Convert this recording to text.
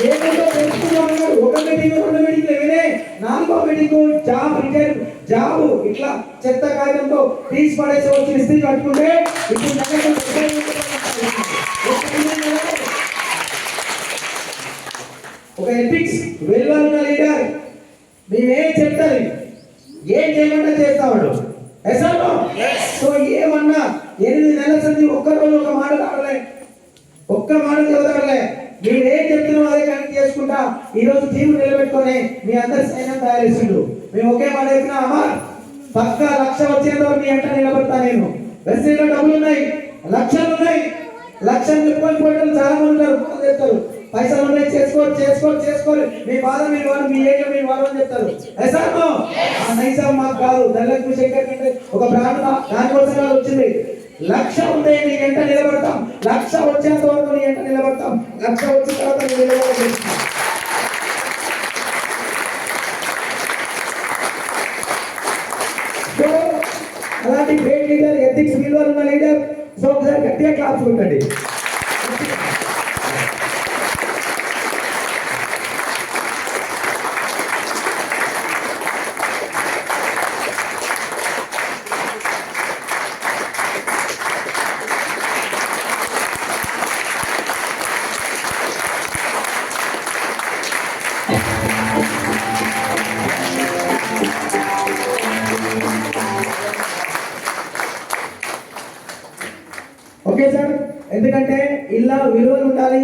ఏదో తెలుసుకున్నాడు. ఒక మీటింగ్, రెండు మీటింగ్లు వినే, నాలుగో మీటింగ్ జాబ్ రిటైర్ జాబ్ ఇట్లా చెత్త కాగితంతో తీసి పడేసి వచ్చి ఇస్త్రీ కట్టుకుంటే ఇప్పుడు ఒక ఎథిక్స్ విలువలున్న లీడర్ మేమేం చెప్తారు, ఏం చేయమన్నా చేస్తావాడు. సో ఏమన్నా 8 నెలల సంది ఒక్కరోజు ఒక మాట కావలే, ఒక్క మాట చదవలే. మీరేం చెప్తున్నాం అదే కనెక్ట్ చేసుకుంటా ఈరోజు టీం నిలబెట్టుకొని మీ అందరి సైన్యం తయారు చేసిండు. మేము ఒకే మాట చెప్పినా అమ్మా పక్క 1,00,000 వచ్చేంత వరకు మీ అంట నిలబడతా. నేను వెస్టీలో డబ్బులు ఉన్నాయి, లక్షలు ఉన్నాయి, లక్షలు చెప్పుకొని పోయేటోళ్ళు చాలా మంది ఉంటారు, ఫోన్ చేస్తారు, పైసలు ఉన్నాయి, చేసుకోరు మీ బాధ మీరు వారు, మీ ఏరియా మీరు వారు అని చెప్తారు. నైజాం మాకు కాదు, ధనలక్ష్మి శంకర్ కంటే ఒక బ్రాహ్మణ దానికోసం వచ్చింది. 1,00,000 ఉంటే నీ ఎంట నిలబడతాం, 1,00,000 వచ్చేంత వరకు నీ ఎంట నిలబడతాం, 1,00,000 వచ్చిన తర్వాత నీ నిలబడతాం. సో అలాంటి గ్రేట్ లీడర్, ఎథిక్స్ విలువలు ఉన్న లీడర్. సో ఒకసారి గట్టిగా క్లాప్స్ కొట్టండి. ఓకే సార్, ఎందుకంటే ఇలా విలువలు ఉండాలి.